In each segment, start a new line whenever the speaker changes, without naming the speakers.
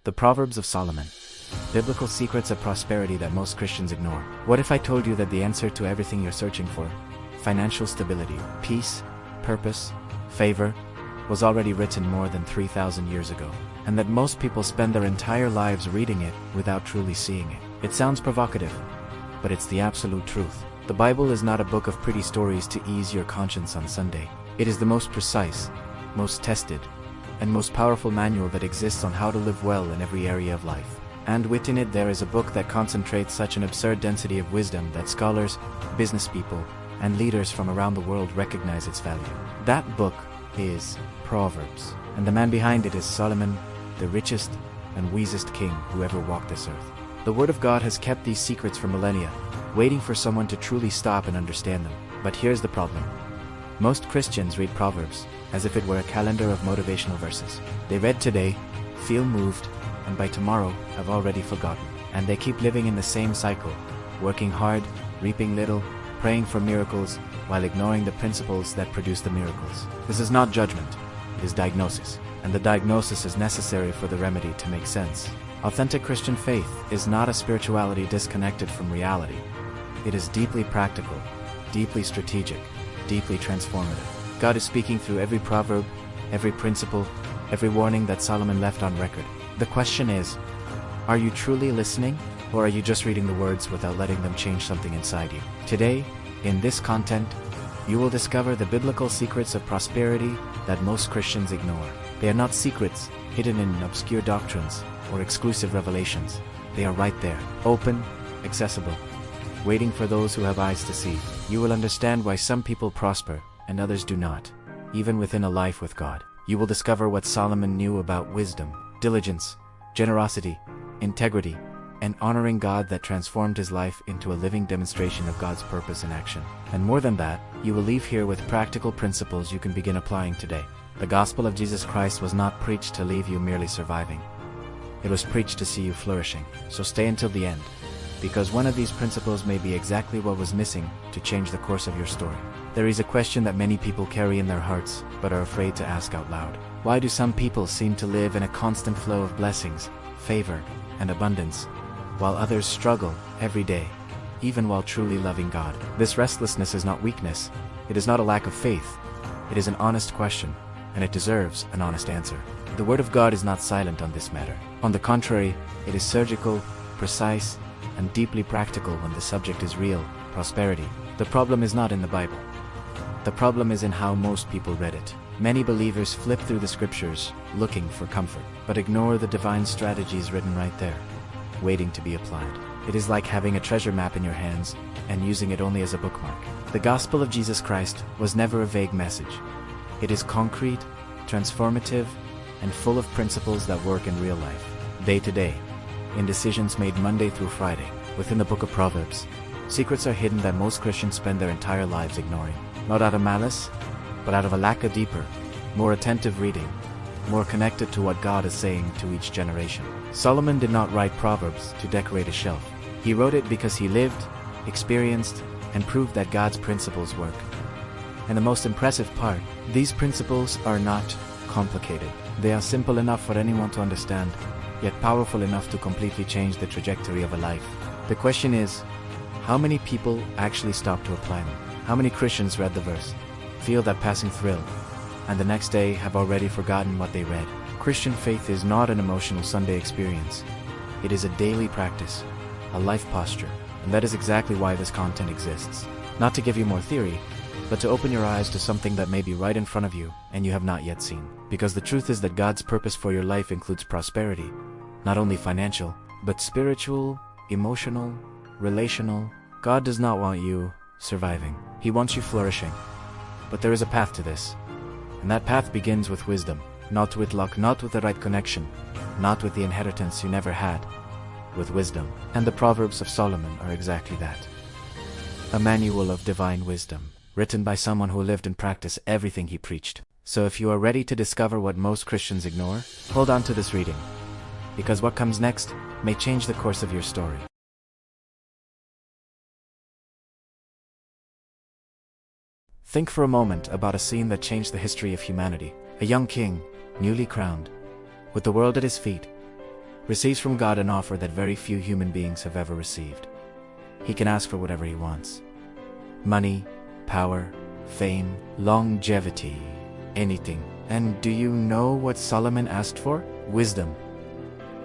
The Proverbs of Solomon. Biblical secrets of prosperity that most Christians ignore. What if I told you that the answer to everything you're searching for, financial stability, peace, purpose, favor, was already written more than 3,000 years ago, and that most people spend their entire lives reading it without truly seeing it? It sounds provocative, but it's the absolute truth. The Bible is not a book of pretty stories to ease your conscience on Sunday. It is the most precise, most tested, and most powerful manual that exists on how to live well in every area of life. And within it there is a book that concentrates such an absurd density of wisdom that scholars, business people, and leaders from around the world recognize its value. That book is Proverbs, and the man behind it is Solomon, the richest and wisest king who ever walked this earth. The Word of God has kept these secrets for millennia, waiting for someone to truly stop and understand them. But here's the problem. Most Christians read Proverbs as if it were a calendar of motivational verses. They read today, feel moved, and by tomorrow have already forgotten. And they keep living in the same cycle, working hard, reaping little, praying for miracles, while ignoring the principles that produce the miracles. This is not judgment, it is diagnosis. And the diagnosis is necessary for the remedy to make sense. Authentic Christian faith is not a spirituality disconnected from reality. It is deeply practical, deeply strategic, deeply transformative. God is speaking through every proverb, every principle, every warning that Solomon left on record. The question is, are you truly listening, or are you just reading the words without letting them change something inside you? Today, in this content, you will discover the biblical secrets of prosperity that most Christians ignore. They are not secrets hidden in obscure doctrines or exclusive revelations. They are right there, open, accessible, waiting for those who have eyes to see. You will understand why some people prosper and others do not, even within a life with God. You will discover what Solomon knew about wisdom, diligence, generosity, integrity, and honoring God that transformed his life into a living demonstration of God's purpose in action. And more than that, you will leave here with practical principles you can begin applying today. The gospel of Jesus Christ was not preached to leave you merely surviving. It was preached to see you flourishing. So stay until the end, because one of these principles may be exactly what was missing to change the course of your story. There is a question that many people carry in their hearts, but are afraid to ask out loud. Why do some people seem to live in a constant flow of blessings, favor, and abundance, while others struggle every day, even while truly loving God? This restlessness is not weakness. It is not a lack of faith. It is an honest question, and it deserves an honest answer. The Word of God is not silent on this matter. On the contrary, it is surgical, precise, and deeply practical when the subject is real, prosperity. The problem is not in the Bible. The problem is in how most people read it. Many believers flip through the scriptures, looking for comfort, but ignore the divine strategies written right there, waiting to be applied. It is like having a treasure map in your hands and using it only as a bookmark. The gospel of Jesus Christ was never a vague message. It is concrete, transformative, and full of principles that work in real life, day to day, in decisions made Monday through Friday. Within the book of Proverbs, secrets are hidden that most Christians spend their entire lives ignoring. Not out of malice, but out of a lack of deeper, more attentive reading, more connected to what God is saying to each generation. Solomon did not write Proverbs to decorate a shelf. He wrote it because he lived, experienced, and proved that God's principles work. And the most impressive part, these principles are not complicated. They are simple enough for anyone to understand, yet powerful enough to completely change the trajectory of a life. The question is, how many people actually stop to apply them? How many Christians read the verse, feel that passing thrill, and the next day have already forgotten what they read? Christian faith is not an emotional Sunday experience. It is a daily practice, a life posture, and that is exactly why this content exists. Not to give you more theory, but to open your eyes to something that may be right in front of you and you have not yet seen. Because the truth is that God's purpose for your life includes prosperity, not only financial, but spiritual, emotional, relational. God does not want you surviving. He wants you flourishing. But there is a path to this. And that path begins with wisdom. Not with luck, not with the right connection, not with the inheritance you never had. With wisdom. And the Proverbs of Solomon are exactly that. A manual of divine wisdom, written by someone who lived and practiced everything he preached. So if you are ready to discover what most Christians ignore, hold on to this reading, because what comes next may change the course of your story. Think for a moment about a scene that changed the history of humanity. A young king, newly crowned, with the world at his feet, receives from God an offer that very few human beings have ever received. He can ask for whatever he wants. Money, power, fame, longevity, anything. And do you know what Solomon asked for? Wisdom.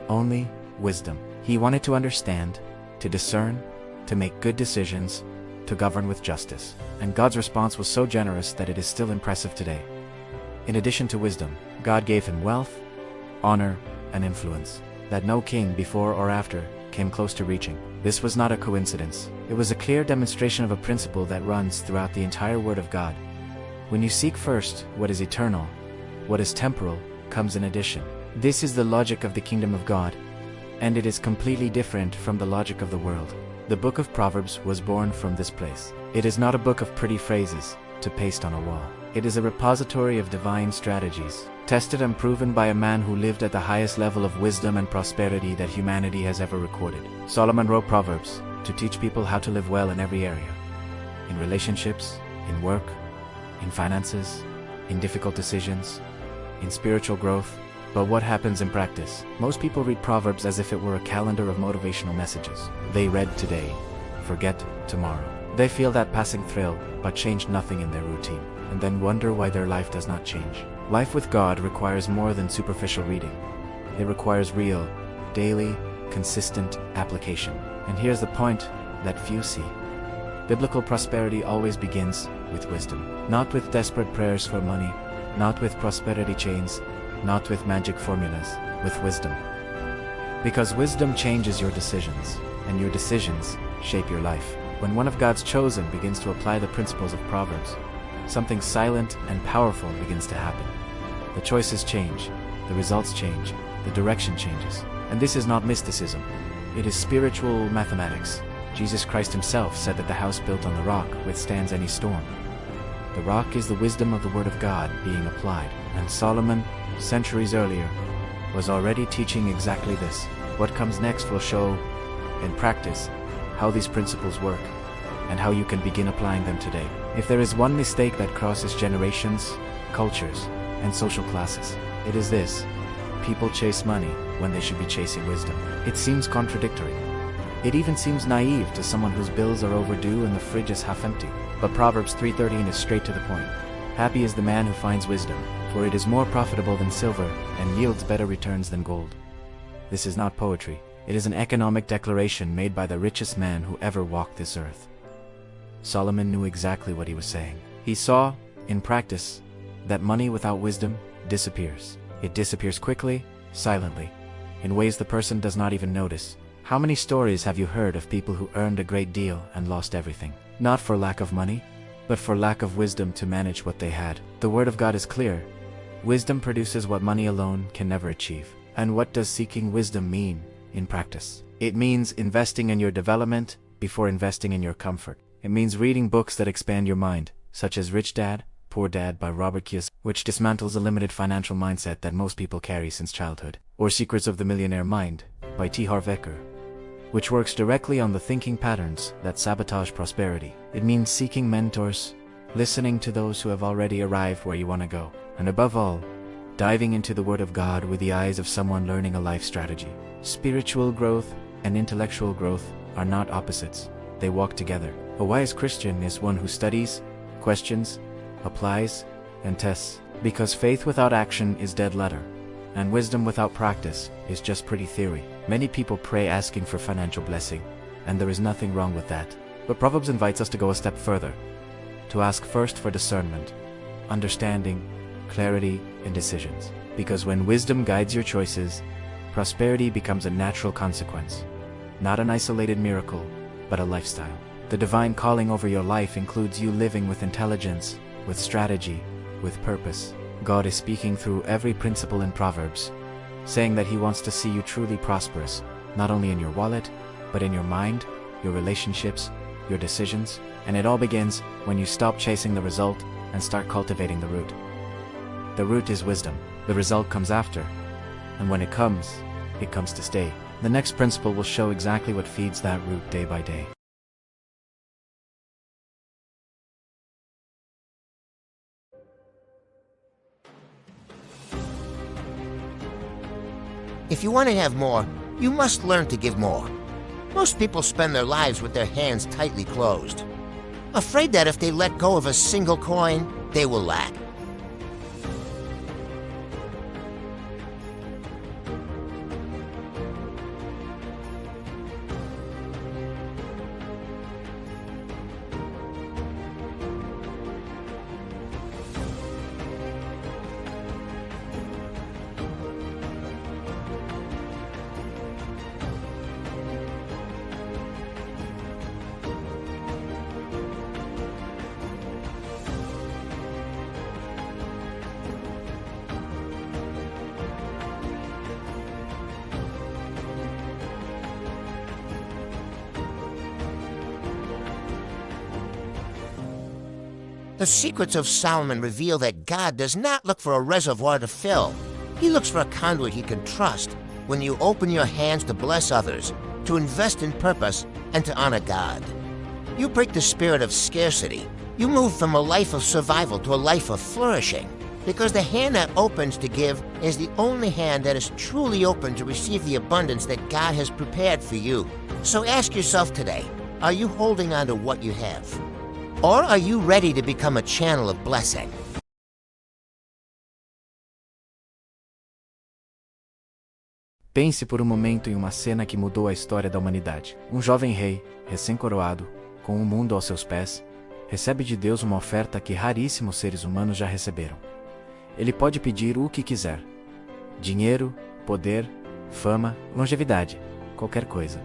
Only wisdom. He wanted to understand, to discern, to make good decisions, to govern with justice. And God's response was so generous that it is still impressive today. In addition to wisdom, God gave him wealth, honor, and influence that no king before or after came close to reaching. This was not a coincidence. It was a clear demonstration of a principle that runs throughout the entire Word of God. When you seek first what is eternal, what is temporal comes in addition. This is the logic of the kingdom of God, and it is completely different from the logic of the world. The book of Proverbs was born from this place. It is not a book of pretty phrases to paste on a wall. It is a repository of divine strategies, tested and proven by a man who lived at the highest level of wisdom and prosperity that humanity has ever recorded. Solomon wrote Proverbs to teach people how to live well in every area. In relationships, in work, in finances, in difficult decisions, in spiritual growth. But what happens in practice? Most people read Proverbs as if it were a calendar of motivational messages. They read today, forget tomorrow. They feel that passing thrill, but change nothing in their routine, and then wonder why their life does not change. Life with God requires more than superficial reading. It requires real, daily, consistent application. And here's the point that few see. Biblical prosperity always begins with wisdom. Not with desperate prayers for money, not with prosperity chains, not with magic formulas, with wisdom. Because wisdom changes your decisions, and your decisions shape your life. When one of God's chosen begins to apply the principles of Proverbs, something silent and powerful begins to happen. The choices change, the results change, the direction changes. And this is not mysticism. It is spiritual mathematics. Jesus Christ himself said that the house built on the rock withstands any storm. The rock is the wisdom of the Word of God being applied. And Solomon, centuries earlier, was already teaching exactly this. What comes next will show, in practice, how these principles work, and how you can begin applying them today. If there is one mistake that crosses generations, cultures, and social classes, it is this. People chase money when they should be chasing wisdom. It seems contradictory. It even seems naive to someone whose bills are overdue and the fridge is half empty. But Proverbs 3:13 is straight to the point. Happy is the man who finds wisdom, for it is more profitable than silver and yields better returns than gold. This is not poetry. It is an economic declaration made by the richest man who ever walked this earth. Solomon knew exactly what he was saying. He saw, in practice, that money without wisdom disappears. It disappears quickly, silently, in ways the person does not even notice. How many stories have you heard of people who earned a great deal and lost everything? Not for lack of money, but for lack of wisdom to manage what they had. The Word of God is clear. Wisdom produces what money alone can never achieve. And what does seeking wisdom mean in practice? It means investing in your development before investing in your comfort. It means reading books that expand your mind, such as Rich Dad, Poor Dad by Robert Kiyosaki, which dismantles a limited financial mindset that most people carry since childhood, or Secrets of the Millionaire Mind by T. Harv Eker, which works directly on the thinking patterns that sabotage prosperity. It means seeking mentors, listening to those who have already arrived where you want to go, and above all, diving into the Word of God with the eyes of someone learning a life strategy. Spiritual growth and intellectual growth are not opposites. They walk together. A wise Christian is one who studies, questions, applies, and tests, because faith without action is dead letter, and wisdom without practice is just pretty theory. Many people pray asking for financial blessing, and there is nothing wrong with that. But Proverbs invites us to go a step further, to ask first for discernment, understanding, clarity in decisions. Because when wisdom guides your choices, prosperity becomes a natural consequence, not an isolated miracle, but a lifestyle. The divine calling over your life includes you living with intelligence, with strategy, with purpose. God is speaking through every principle in Proverbs, saying that He wants to see you truly prosperous, not only in your wallet, but in your mind, your relationships, your decisions. And it all begins when you stop chasing the result and start cultivating the root. The root is wisdom. The result comes after. And when it comes to stay. The next principle will show exactly what feeds that root day by day.
If you want to have more You must learn to give more. Most people spend their lives with their hands tightly closed, afraid that if they let go of a single coin, they will lack. The secrets of Solomon reveal that God does not look for a reservoir to fill. He looks for a conduit he can trust when you open your hands to bless others, to invest in purpose, and to honor God. You break the spirit of scarcity. You move from a life of survival to a life of flourishing, because the hand that opens to give is the only hand that is truly open to receive the abundance that God has prepared for you. So ask yourself today, are you holding on to what you have? Or are you ready to become a channel of blessing?
Pense por um momento em uma cena que mudou a história da humanidade. Um jovem rei, recém-coroado, com o mundo aos seus pés, recebe de Deus uma oferta que raríssimos seres humanos já receberam. Ele pode pedir o que quiser: dinheiro, poder, fama, longevidade, qualquer coisa.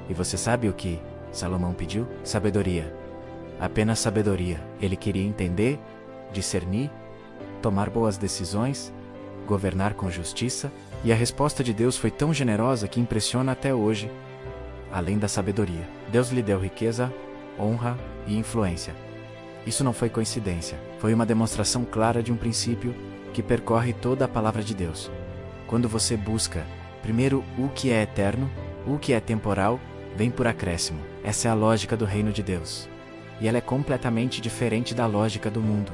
E você sabe o que Salomão pediu? Sabedoria. Apenas sabedoria. Ele queria entender, discernir, tomar boas decisões, governar com justiça, e a resposta de Deus foi tão generosa que impressiona até hoje. Além da sabedoria, Deus lhe deu riqueza, honra e influência. Isso não foi coincidência, foi uma demonstração clara de um princípio que percorre toda a palavra de Deus. Quando você busca, primeiro, o que é eterno, o que é temporal, vem por acréscimo. Essa é a lógica do reino de Deus. E ela é completamente diferente da lógica do mundo.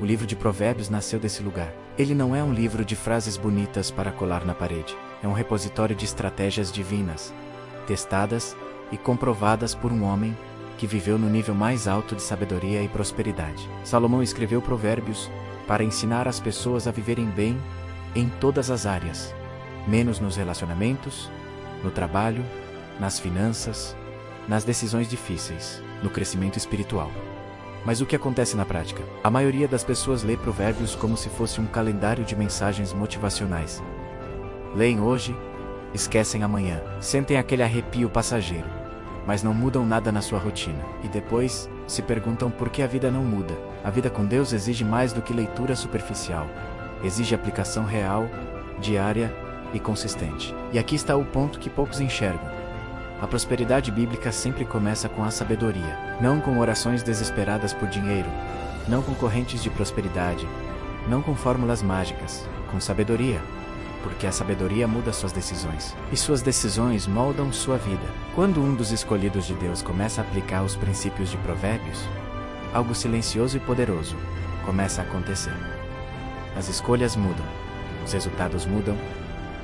O livro de Provérbios nasceu desse lugar. Ele não é um livro de frases bonitas para colar na parede. É um repositório de estratégias divinas, testadas e comprovadas por um homem que viveu no nível mais alto de sabedoria e prosperidade. Salomão escreveu Provérbios para ensinar as pessoas a viverem bem em todas as áreas, menos nos relacionamentos, no trabalho, nas finanças, nas decisões difíceis, no crescimento espiritual. Mas o que acontece na prática? A maioria das pessoas lê Provérbios como se fosse um calendário de mensagens motivacionais. Leem hoje, esquecem amanhã, sentem aquele arrepio passageiro, mas não mudam nada na sua rotina. E depois, se perguntam por que a vida não muda. A vida com Deus exige mais do que leitura superficial. Exige aplicação real, diária e consistente. E aqui está o ponto que poucos enxergam. A prosperidade bíblica sempre começa com a sabedoria, não com orações desesperadas por dinheiro, não com correntes de prosperidade, não com fórmulas mágicas, com sabedoria, porque a sabedoria muda suas decisões, e suas decisões moldam sua vida. Quando um dos escolhidos de Deus começa a aplicar os princípios de Provérbios, algo silencioso e poderoso começa a acontecer. As escolhas mudam, os resultados mudam,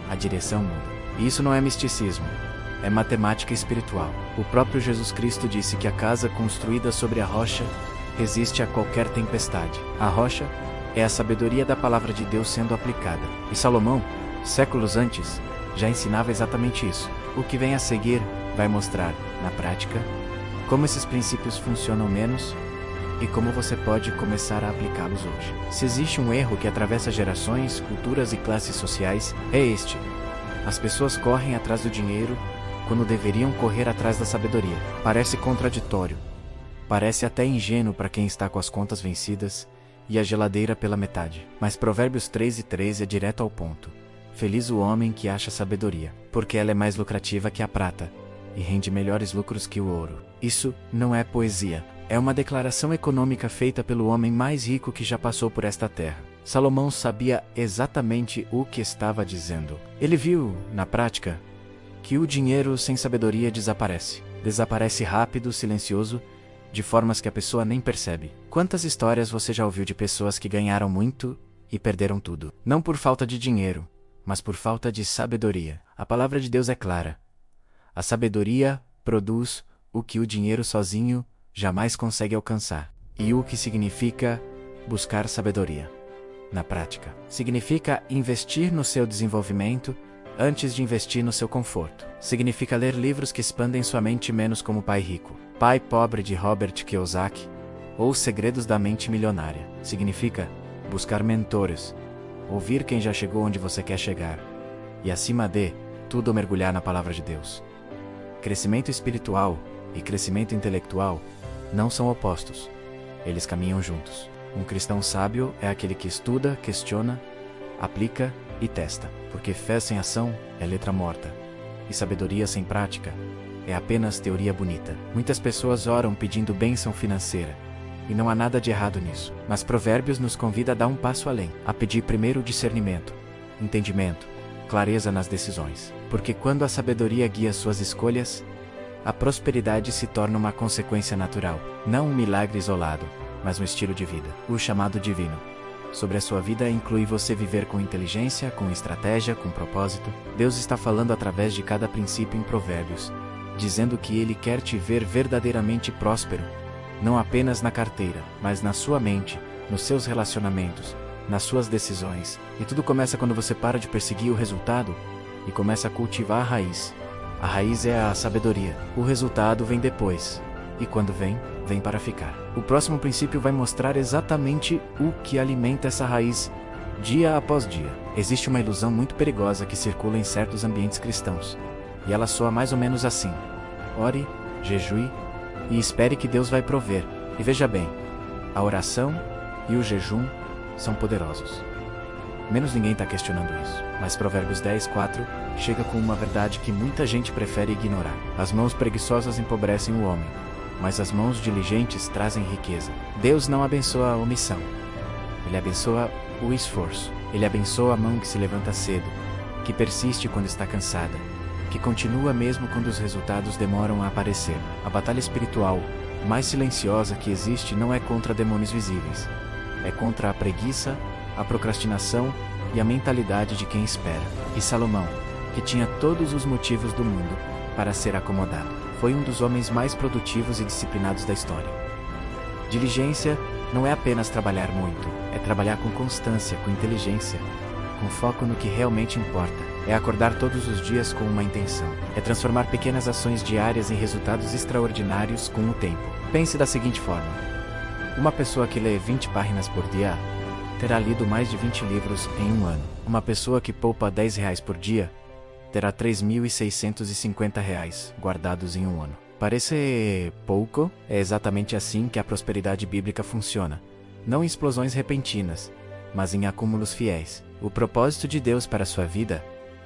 a direção muda. E isso não é misticismo. É matemática espiritual. O próprio Jesus Cristo disse que a casa construída sobre a rocha resiste a qualquer tempestade. A rocha é a sabedoria da palavra de Deus sendo aplicada. E Salomão, séculos antes, já ensinava exatamente isso. O que vem a seguir vai mostrar, na prática, como esses princípios funcionam menos e como você pode começar a aplicá-los hoje. Se existe um erro que atravessa gerações, culturas e classes sociais, é este. As pessoas correm atrás do dinheiro quando deveriam correr atrás da sabedoria. Parece contraditório. Parece até ingênuo para quem está com as contas vencidas e a geladeira pela metade. Mas Provérbios 3:13 é direto ao ponto. Feliz o homem que acha sabedoria, porque ela é mais lucrativa que a prata e rende melhores lucros que o ouro. Isso não é poesia. É uma declaração econômica feita pelo homem mais rico que já passou por esta terra. Salomão sabia exatamente o que estava dizendo. Ele viu, na prática, que o dinheiro sem sabedoria desaparece. Desaparece rápido, silencioso, de formas que a pessoa nem percebe. Quantas histórias você já ouviu de pessoas que ganharam muito e perderam tudo? Não por falta de dinheiro, mas por falta de sabedoria. A palavra de Deus é clara. A sabedoria produz o que o dinheiro sozinho jamais consegue alcançar. E o que significa buscar sabedoria? Na prática, significa investir no seu desenvolvimento antes de investir no seu conforto. Significa ler livros que expandem sua mente menos, como Pai Rico, Pai Pobre de Robert Kiyosaki, ou Os Segredos da Mente Milionária. Significa buscar mentores, ouvir quem já chegou onde você quer chegar, e acima de tudo mergulhar na palavra de Deus. Crescimento espiritual e crescimento intelectual não são opostos, eles caminham juntos. Um cristão sábio é aquele que estuda, questiona, aplica e testa, porque fé sem ação é letra morta, e sabedoria sem prática é apenas teoria bonita. Muitas pessoas oram pedindo bênção financeira, e não há nada de errado nisso, mas Provérbios nos convida a dar um passo além, a pedir primeiro discernimento, entendimento, clareza nas decisões, porque quando a sabedoria guia suas escolhas, a prosperidade se torna uma consequência natural, não um milagre isolado, mas um estilo de vida. O chamado divino sobre a sua vida inclui você viver com inteligência, com estratégia, com propósito. Deus está falando através de cada princípio em Provérbios, dizendo que Ele quer te ver verdadeiramente próspero, não apenas na carteira, mas na sua mente, nos seus relacionamentos, nas suas decisões. E tudo começa quando você para de perseguir o resultado e começa a cultivar a raiz. A raiz é a sabedoria. O resultado vem depois. E quando vem, vem para ficar. O próximo princípio vai mostrar exatamente o que alimenta essa raiz dia após dia. Existe uma ilusão muito perigosa que circula em certos ambientes cristãos. E ela soa mais ou menos assim: ore, jejue e espere que Deus vai prover. E veja bem, a oração e o jejum são poderosos. Menos ninguém está questionando isso. Mas Provérbios 10:4 chega com uma verdade que muita gente prefere ignorar. As mãos preguiçosas empobrecem o homem, mas as mãos diligentes trazem riqueza. Deus não abençoa a omissão. Ele abençoa o esforço. Ele abençoa a mão que se levanta cedo, que persiste quando está cansada, que continua mesmo quando os resultados demoram a aparecer. A batalha espiritual mais silenciosa que existe não é contra demônios visíveis. É contra a preguiça, a procrastinação e a mentalidade de quem espera. E Salomão, que tinha todos os motivos do mundo para ser acomodado, foi um dos homens mais produtivos e disciplinados da história. Diligência não é apenas trabalhar muito, é trabalhar com constância, com inteligência, com foco no que realmente importa. É acordar todos os dias com uma intenção. É transformar pequenas ações diárias em resultados extraordinários com o tempo. Pense da seguinte forma: uma pessoa que lê 20 páginas por dia terá lido mais de 20 livros em um ano. Uma pessoa que poupa R$10 por dia terá R$3.650 guardados em um ano. Parece pouco? É exatamente assim que a prosperidade bíblica funciona. Não em explosões repentinas, mas em acúmulos fiéis. O propósito de Deus para a sua vida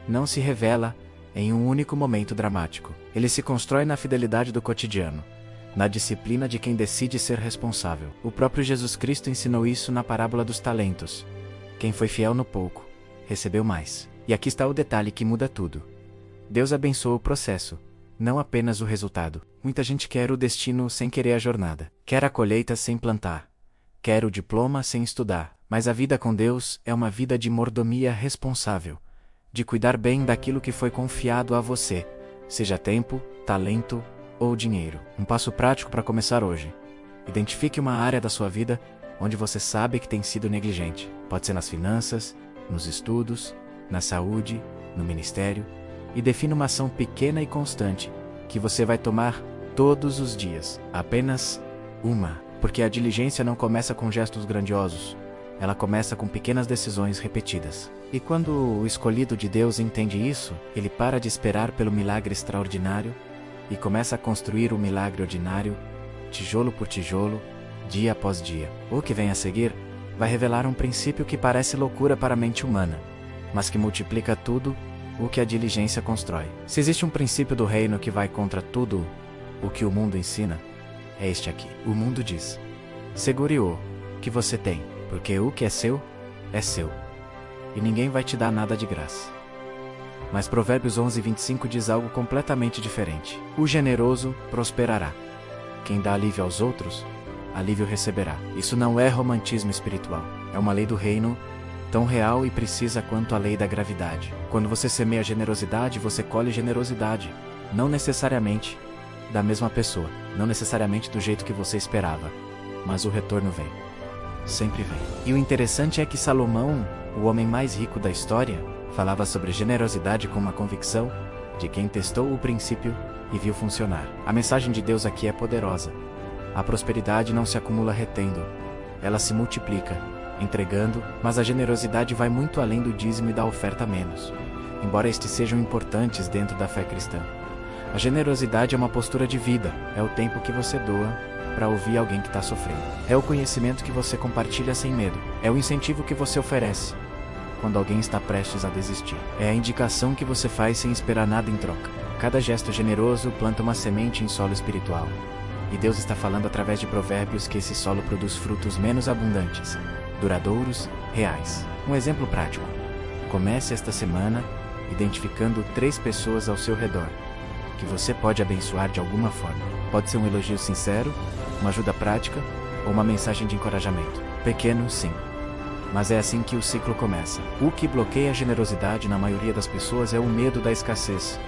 não se revela em um único momento dramático. Ele se constrói na fidelidade do cotidiano, na disciplina de quem decide ser responsável. O próprio Jesus Cristo ensinou isso na parábola dos talentos. Quem foi fiel no pouco, recebeu mais. E aqui está o detalhe que muda tudo. Deus abençoa o processo, não apenas o resultado. Muita gente quer o destino sem querer a jornada. Quer a colheita sem plantar. Quer o diploma sem estudar. Mas a vida com Deus é uma vida de mordomia responsável, de cuidar bem daquilo que foi confiado a você, seja tempo, talento ou dinheiro. Um passo prático para começar hoje. Identifique uma área da sua vida onde você sabe que tem sido negligente. Pode ser nas finanças, nos estudos, na saúde, no ministério, e defina uma ação pequena e constante que você vai tomar todos os dias. Apenas uma, porque a diligência não começa com gestos grandiosos. Ela começa com pequenas decisões repetidas. E quando o escolhido de Deus entende isso, ele para de esperar pelo milagre extraordinário e começa a construir o milagre ordinário, tijolo por tijolo, dia após dia. O que vem a seguir vai revelar um princípio que parece loucura para a mente humana, mas que multiplica tudo o que a diligência constrói. Se existe um princípio do reino que vai contra tudo o que o mundo ensina, é este aqui. O mundo diz: segure o que você tem, porque o que é seu, e ninguém vai te dar nada de graça. Mas Provérbios 11:25 diz algo completamente diferente. O generoso prosperará. Quem dá alívio aos outros, alívio receberá. Isso não é romantismo espiritual. É uma lei do reino tão real e precisa quanto a lei da gravidade. Quando você semeia generosidade, você colhe generosidade, não necessariamente da mesma pessoa, não necessariamente do jeito que você esperava, mas o retorno vem. Sempre vem. E o interessante é que Salomão, o homem mais rico da história, falava sobre generosidade com uma convicção de quem testou o princípio e viu funcionar. A mensagem de Deus aqui é poderosa. A prosperidade não se acumula retendo, ela se multiplica, entregando, mas a generosidade vai muito além do dízimo e da oferta menos, embora estes sejam importantes dentro da fé cristã. A generosidade é uma postura de vida, é o tempo que você doa para ouvir alguém que está sofrendo. É o conhecimento que você compartilha sem medo, é o incentivo que você oferece quando alguém está prestes a desistir. É a indicação que você faz sem esperar nada em troca. Cada gesto generoso planta uma semente em solo espiritual. E Deus está falando através de provérbios que esse solo produz frutos menos abundantes, duradouros, reais. Um exemplo prático. Comece esta semana identificando 3 pessoas ao seu redor que você pode abençoar de alguma forma. Pode ser um elogio sincero, uma ajuda prática ou uma mensagem de encorajamento. Pequeno, sim. Mas é assim que o ciclo começa. O que bloqueia a generosidade na maioria das pessoas é o medo da escassez,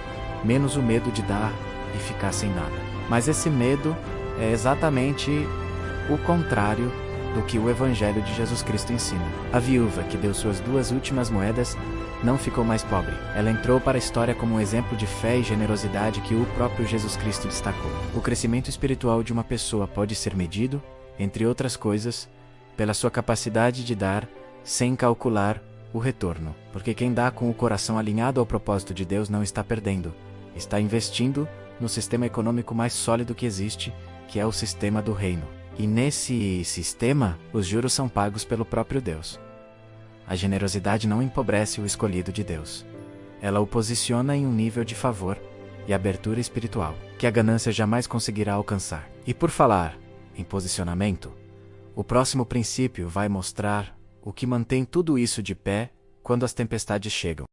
menos o medo de dar e ficar sem nada. Mas esse medo é exatamente o contrário do que o Evangelho de Jesus Cristo ensina. A viúva que deu suas 2 últimas moedas não ficou mais pobre. Ela entrou para a história como um exemplo de fé e generosidade que o próprio Jesus Cristo destacou. O crescimento espiritual de uma pessoa pode ser medido, entre outras coisas, pela sua capacidade de dar sem calcular o retorno. Porque quem dá com o coração alinhado ao propósito de Deus não está perdendo, está investindo no sistema econômico mais sólido que existe, que é o sistema do reino. E nesse sistema, os juros são pagos pelo próprio Deus. A generosidade não empobrece o escolhido de Deus. Ela o posiciona em um nível de favor e abertura espiritual, que a ganância jamais conseguirá alcançar. E por falar em posicionamento, o próximo princípio vai mostrar o que mantém tudo isso de pé quando as tempestades chegam.